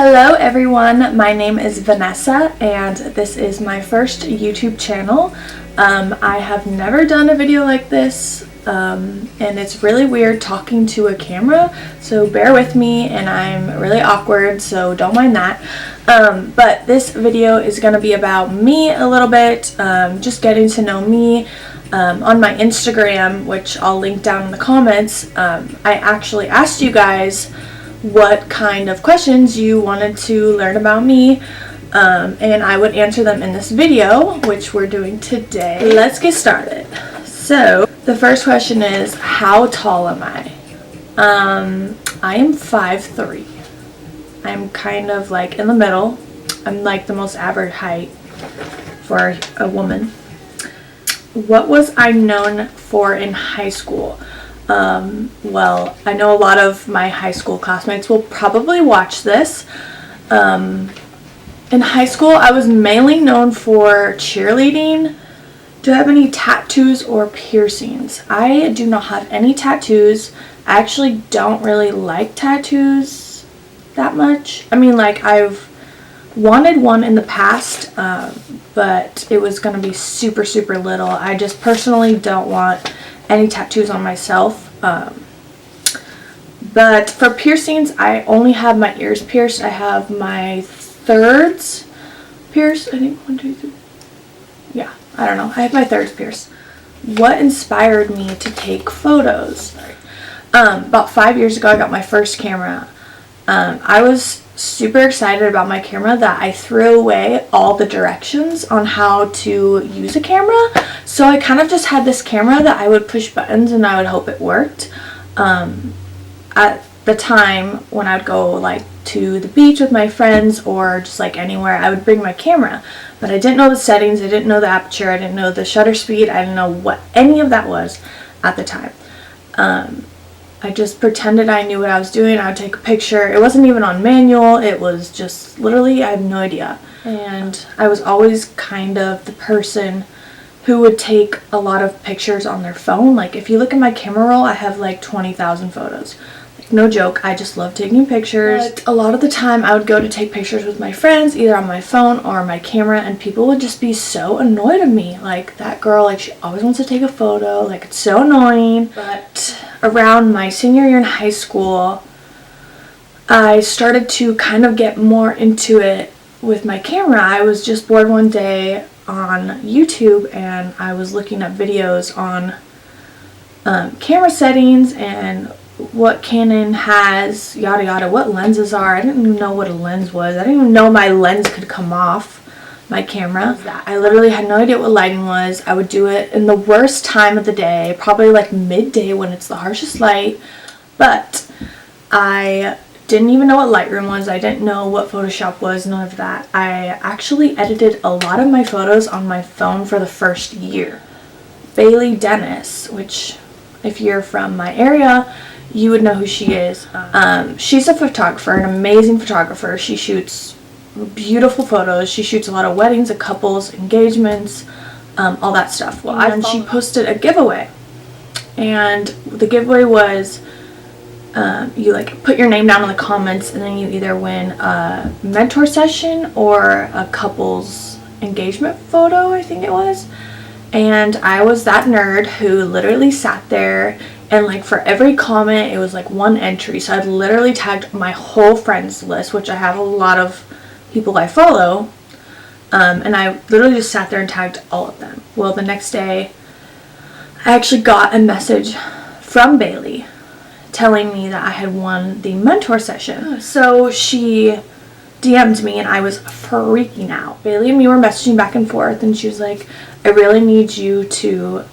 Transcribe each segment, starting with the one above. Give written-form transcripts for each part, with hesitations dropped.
Hello everyone, my name is Vanessa and this is my first YouTube channel. I have never done a video like this and it's really weird talking to a camera, so bear with me, and I'm really awkward, so don't mind that. But this video is going to be about me a little bit, just getting to know me. On my Instagram, which I'll link down in the comments, I actually asked you guys what kind of questions you wanted to learn about me, and I would answer them in this video, which we're doing today. Let's get started. So the first question is, how tall am I? I am 5'3". I'm kind of like in the middle. I'm like the most average height for a woman. What was I known for in high school? Well, I know a lot of my high school classmates will probably watch this. In high school, I was mainly known for cheerleading. Do I have any tattoos or piercings? I do not have any tattoos. I actually don't really like tattoos that much. I mean, like, I've wanted one in the past, but it was going to be super little. I just personally don't want any tattoos on myself. But for piercings, I only have my ears pierced. I have my thirds pierced. I think 1, 2, 3. Yeah, I don't know. I have my thirds pierced. What inspired me to take photos? About 5 years ago, I got my first camera. I was super excited about my camera that I threw away all the directions on how to use a camera. So I kind of just had this camera that I would push buttons and I would hope it worked. At the time when I'd go like to the beach with my friends or just like anywhere, I would bring my camera. But I didn't know the settings, I didn't know the aperture, I didn't know the shutter speed, I didn't know what any of that was at the time. I just pretended I knew what I was doing. I would take a picture. It wasn't even on manual. It was just literally, I have no idea. And I was always kind of the person who would take a lot of pictures on their phone. Like, if you look at my camera roll, I have like 20,000 photos. Like, no joke. I just love taking pictures. But a lot of the time I would go to take pictures with my friends, either on my phone or my camera, and people would just be so annoyed of me. Like, that girl, like, she always wants to take a photo. Like, it's so annoying. But around my senior year in high school, I started to kind of get more into it with my camera. I was just bored one day on YouTube and I was looking up videos on camera settings and what Canon has, yada yada, what lenses are. I didn't even know what a lens was. I didn't even know my lens could come off my camera. I literally had no idea what lighting was. I would do it in the worst time of the day, probably like midday when it's the harshest light. But I didn't even know what Lightroom was. I didn't know what Photoshop was, none of that. I actually edited a lot of my photos on my phone for the first year. Bailey Dennis, which if you're from my area, you would know who she is. She's a photographer, an amazing photographer. She shoots beautiful photos. She shoots a lot of weddings, couples, engagements, all that stuff. Well, and she posted a giveaway, and the giveaway was you like put your name down in the comments, and then you either win a mentor session or a couple's engagement photo, I think it was. And I was that nerd who literally sat there and like for every comment it was like one entry. So I'd literally tagged my whole friends list, which I have a lot of people I follow, and I literally just sat there and tagged all of them. Well, the next day I actually got a message from Bailey telling me that I had won the mentor session. So she DM'd me and I was freaking out. Bailey and me were messaging back and forth, and she was like, I really need you to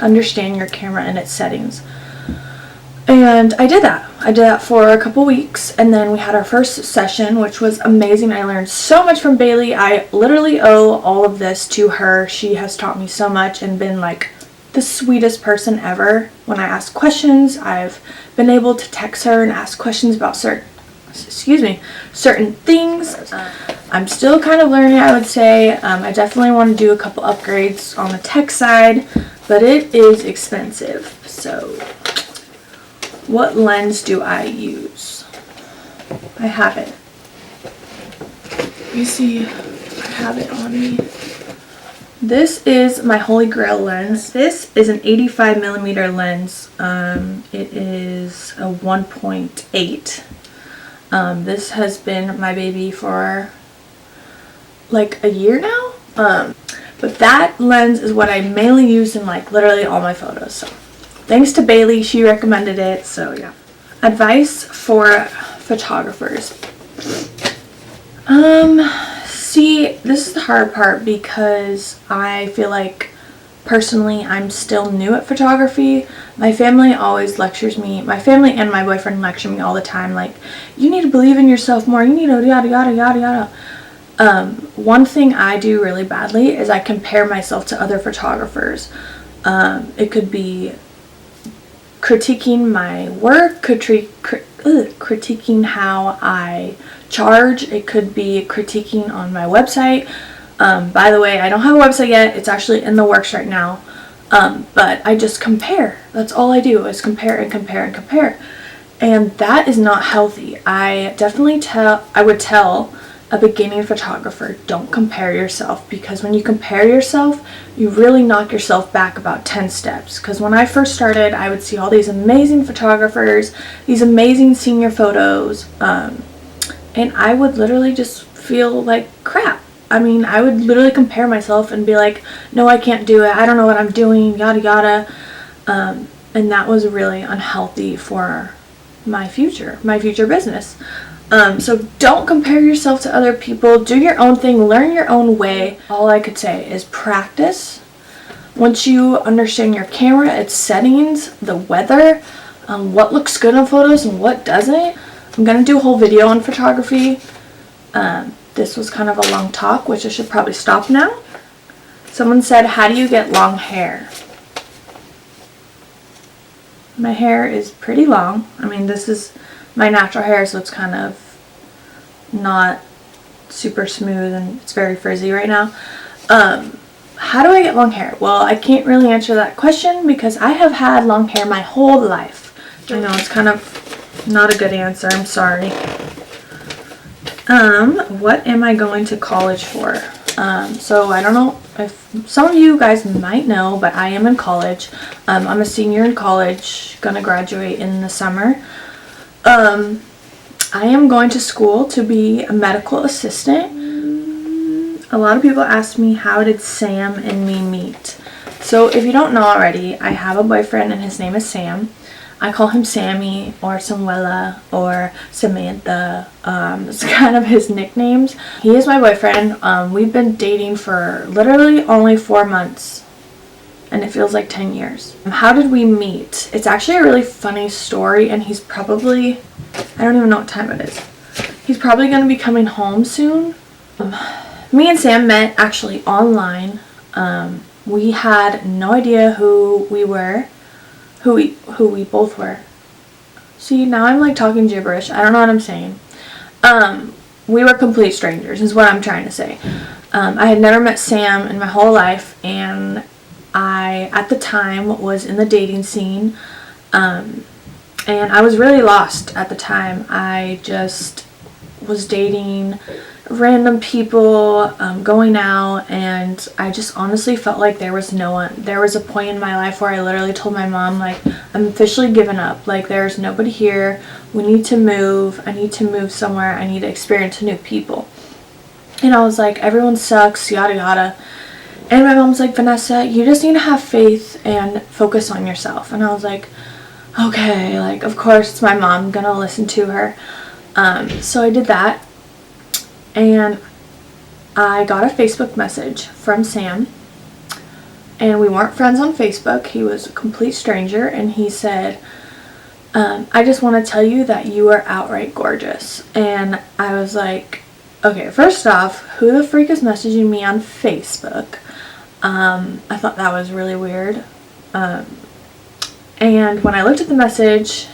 understand your camera and its settings. And I did that. I did that for a couple weeks, and then we had our first session, which was amazing. I learned so much from Bailey. I literally owe all of this to her. She has taught me so much and been like the sweetest person ever. When I ask questions, I've been able to text her and ask questions about certain things. I'm still kind of learning, I would say. I definitely want to do a couple upgrades on the tech side, but it is expensive. So what lens do I use? I have it. Let me see if I have it on me. This is my Holy Grail lens. This is an 85 millimeter lens. It is a 1.8. This has been my baby for like a year now. But that lens is what I mainly use in like literally all my photos. So thanks to Bailey, she recommended it. So yeah. Advice for photographers. See, this is the hard part because I feel like personally I'm still new at photography. My family always lectures me. My family and my boyfriend lecture me all the time, like, you need to believe in yourself more, you need to yada yada yada yada. One thing I do really badly is I compare myself to other photographers. It could be critiquing my work, critiquing how I charge. It could be critiquing on my website. By the way, I don't have a website yet. It's actually in the works right now. But I just compare. That's all I do is compare and compare and compare. And that is not healthy. I would tell a beginning photographer, don't compare yourself, because when you compare yourself, you really knock yourself back about 10 steps. Because when I first started, I would see all these amazing photographers, these amazing senior photos, and I would literally just feel like crap. I mean, I would literally compare myself and be like, no, I can't do it, I don't know what I'm doing, yada yada. And that was really unhealthy for my future business. So don't compare yourself to other people. Do your own thing. Learn your own way. All I could say is practice. Once you understand your camera, its settings, the weather, what looks good on photos and what doesn't. I'm going to do a whole video on photography. This was kind of a long talk, which I should probably stop now. Someone said, how do you get long hair? My hair is pretty long. I mean, this is my natural hair, so it's kind of not super smooth and it's very frizzy right now. How do I get long hair? Well, I can't really answer that question because I have had long hair my whole life. I know it's kind of not a good answer, I'm sorry. What am I going to college for? So I don't know if some of you guys might know, but I am in college. I'm a senior in college, gonna graduate in the summer. I am going to school to be a medical assistant. A lot of people ask me, how did Sam and me meet? So if you don't know already, I have a boyfriend and his name is Sam. I call him Sammy or Samuela or Samantha. It's kind of his nicknames. He is my boyfriend. We've been dating for literally only 4 months. And it feels like 10 years. How did we meet? It's actually a really funny story, and he's probably, I don't even know what time it is. He's probably going to be coming home soon. Me and Sam met actually online. We had no idea who we were, who we both were. See, now I'm like talking gibberish. I don't know what I'm saying. We were complete strangers is what I'm trying to say. I had never met Sam in my whole life, and I, at the time, was in the dating scene, and I was really lost at the time. I just was dating random people, going out, and I just honestly felt like there was no one. There was a point in my life where I literally told my mom, like, I'm officially giving up. Like, there's nobody here. We need to move. I need to move somewhere. I need to experience new people. And I was like, everyone sucks, yada yada. And my mom's like, Vanessa, you just need to have faith and focus on yourself. And I was like, okay, like, of course it's my mom, I'm gonna listen to her. So I did that, and I got a Facebook message from Sam, and we weren't friends on Facebook. He was a complete stranger, and he said, I just want to tell you that you are outright gorgeous. And I was like, okay, first off, who the freak is messaging me on Facebook? I thought that was really weird. And when I looked at the message,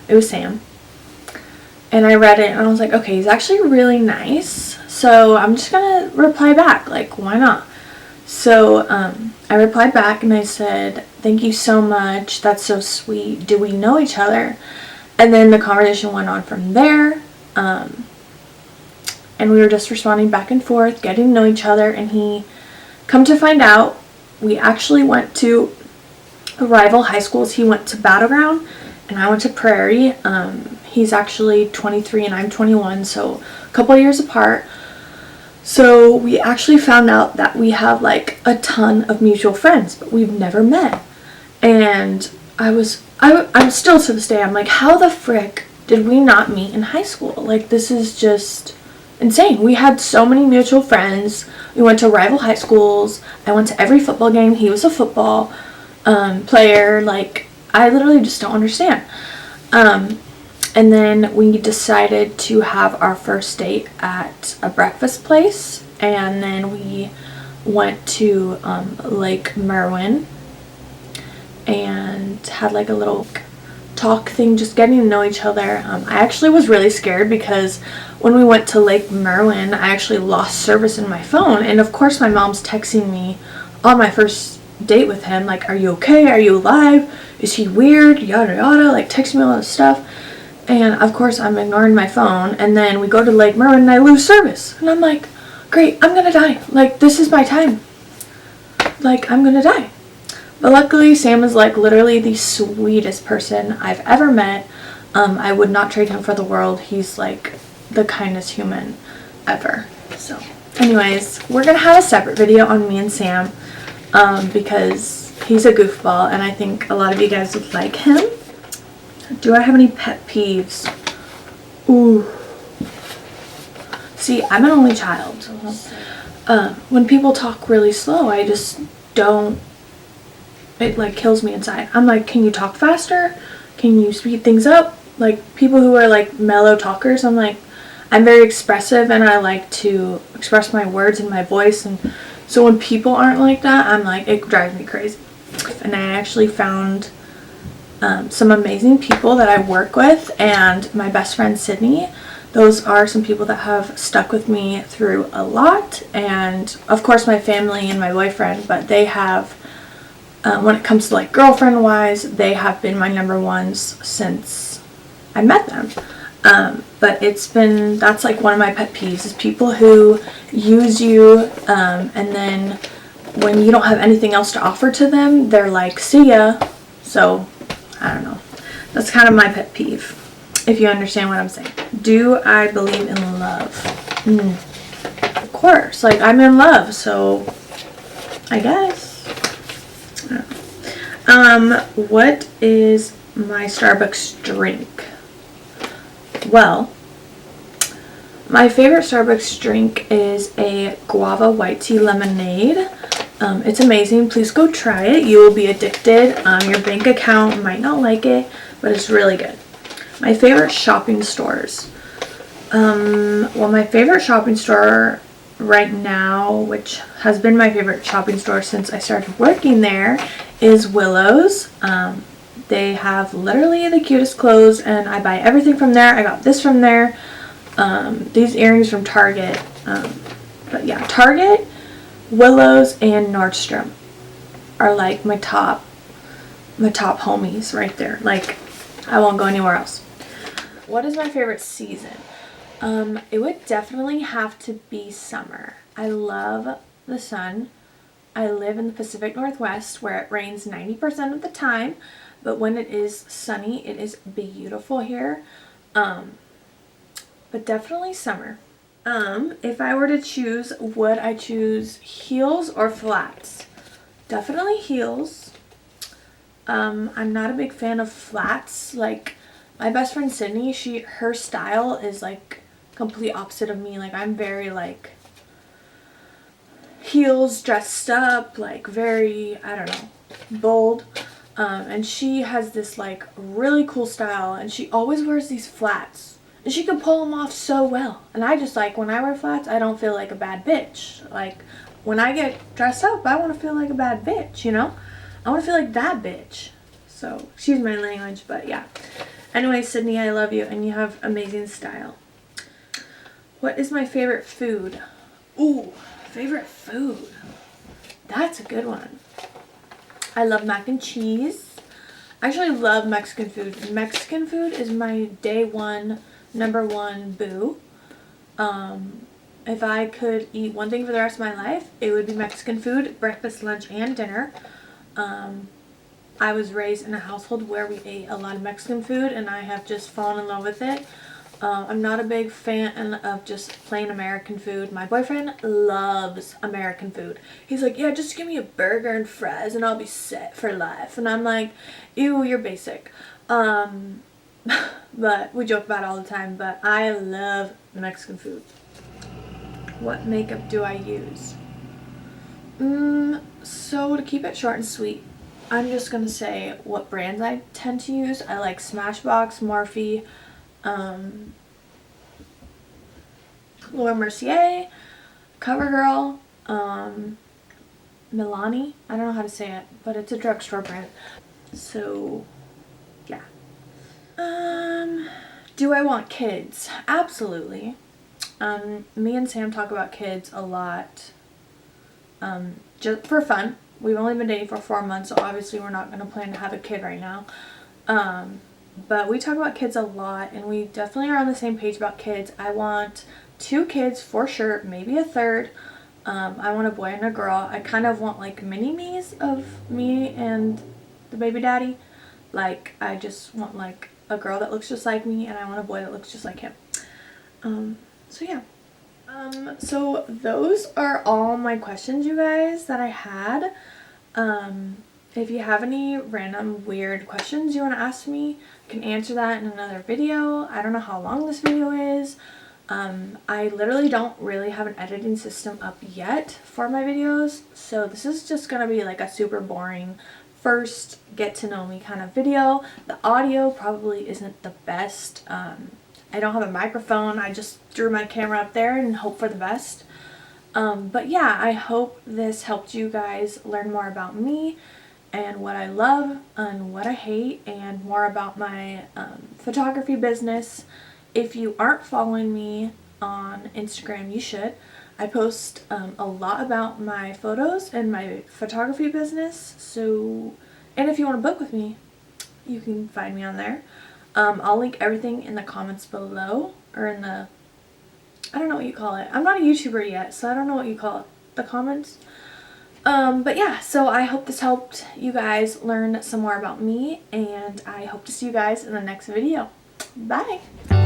it was Sam. And I read it and I was like, okay, he's actually really nice. So I'm just gonna reply back, like, why not? So I replied back and I said, thank you so much. That's so sweet. Do we know each other? And then the conversation went on from there. and we were just responding back and forth, getting to know each other, and he, come to find out, we actually went to rival high schools. He went to Battleground and I went to Prairie. He's actually 23 and I'm 21, so a couple years apart. So we actually found out that we have like a ton of mutual friends, but we've never met. And I'm still to this day, I'm like, how the frick did we not meet in high school? Like, this is just insane. We had so many mutual friends. We went to rival high schools. I went to every football game. He was a football player. Like, I literally just don't understand. And then we decided to have our first date at a breakfast place, and then we went to Lake Merwin and had like a little talk thing, just getting to know each other. I actually was really scared because when we went to Lake Merwin, I actually lost service in my phone, and of course my mom's texting me on my first date with him, like, are you okay, are you alive, is he weird, yada yada, like texting me all this stuff. And of course I'm ignoring my phone, and then we go to Lake Merwin and I lose service, and I'm like, great, I'm gonna die, like, this is my time, like, I'm gonna die. But luckily Sam is like literally the sweetest person I've ever met. I would not trade him for the world. He's like the kindest human ever. So anyways, we're gonna have a separate video on me and Sam because he's a goofball and I think a lot of you guys would like him. Do I have any pet peeves? Ooh. See, I'm an only child. When people talk really slow, I just don't, it like kills me inside. I'm like, can you talk faster? Can you speed things up? Like, people who are like mellow talkers, I'm like, I'm very expressive and I like to express my words and my voice, and so when people aren't like that, I'm like, it drives me crazy. And I actually found some amazing people that I work with, and my best friend Sydney. Those are some people that have stuck with me through a lot, and of course my family and my boyfriend, but they have, when it comes to like girlfriend wise, they have been my number ones since I met them. But that's like one of my pet peeves, is people who use you, and then when you don't have anything else to offer to them, they're like, see ya. So I don't know. That's kind of my pet peeve, if you understand what I'm saying. Do I believe in love? Of course. Like, I'm in love, so I guess. I don't know. What is my Starbucks drink? Well, my favorite Starbucks drink is a guava white tea lemonade. It's amazing. Please go try it. You will be addicted. Your bank account might not like it, but it's really good. My favorite shopping stores. Well, my favorite shopping store right now, which has been my favorite shopping store since I started working there, is Willow's. They have literally the cutest clothes, and I buy everything from there. I got this from there. These earrings from Target. But yeah, Target, Willow's, and Nordstrom are like my top homies right there. Like, I won't go anywhere else. What is my favorite season? It would definitely have to be summer. I love the sun. I live in the Pacific Northwest where it rains 90% of the time, but when it is sunny, it is beautiful here. But definitely summer. If I were to choose, would I choose heels or flats? Definitely heels. I'm not a big fan of flats. Like, my best friend Sydney, her style is like complete opposite of me. Like, I'm very like heels, dressed up, like very, I don't know, bold. And she has this like really cool style, and she always wears these flats. And she can pull them off so well. And I just, like, when I wear flats, I don't feel like a bad bitch. Like, when I get dressed up, I want to feel like a bad bitch, you know? I want to feel like that bitch. So, excuse my language, but yeah. Anyway, Sydney, I love you, and you have amazing style. What is my favorite food? Ooh, favorite food. That's a good one. I love mac and cheese. I actually love Mexican food. Mexican food is my day one, number one boo. if I could eat one thing for the rest of my life, it would be Mexican food, breakfast, lunch, and dinner. I was raised in a household where we ate a lot of Mexican food, and I have just fallen in love with it. I'm not a big fan of just plain American food. My boyfriend loves American food. He's like, yeah, just give me a burger and fries and I'll be set for life. And I'm like, ew, you're basic. But we joke about it all the time, but I love Mexican food. What makeup do I use? So to keep it short and sweet, I'm just going to say what brands I tend to use. I like Smashbox, Morphe, Laura Mercier, CoverGirl, Milani. I don't know how to say it, but it's a drugstore brand. So, yeah. Do I want kids? Absolutely. Me and Sam talk about kids a lot. Just for fun. We've only been dating for 4 months, so obviously we're not going to plan to have a kid right now. But we talk about kids a lot, and we definitely are on the same page about kids. I want 2 kids for sure, maybe a third. I want a boy and a girl. I kind of want like mini-me's of me and the baby daddy. Like, I just want like a girl that looks just like me, and I want a boy that looks just like him. So yeah. So those are all my questions, you guys, that I had. If you have any random weird questions you want to ask me, I can answer that in another video. I don't know how long this video is. I literally don't really have an editing system up yet for my videos, so this is just gonna be like a super boring first get to know me kind of video. The audio probably isn't the best. I don't have a microphone. I just threw my camera up there and hope for the best. But yeah, I hope this helped you guys learn more about me and what I love and what I hate, and more about my photography business. If you aren't following me on Instagram, you should. I post a lot about my photos and my photography business. So, and if you want to book with me, you can find me on there. I'll link everything in the comments below, or in the, I don't know what you call it. I'm not a YouTuber yet, so I don't know what you call it. The comments. But yeah, so I hope this helped you guys learn some more about me, and I hope to see you guys in the next video. Bye!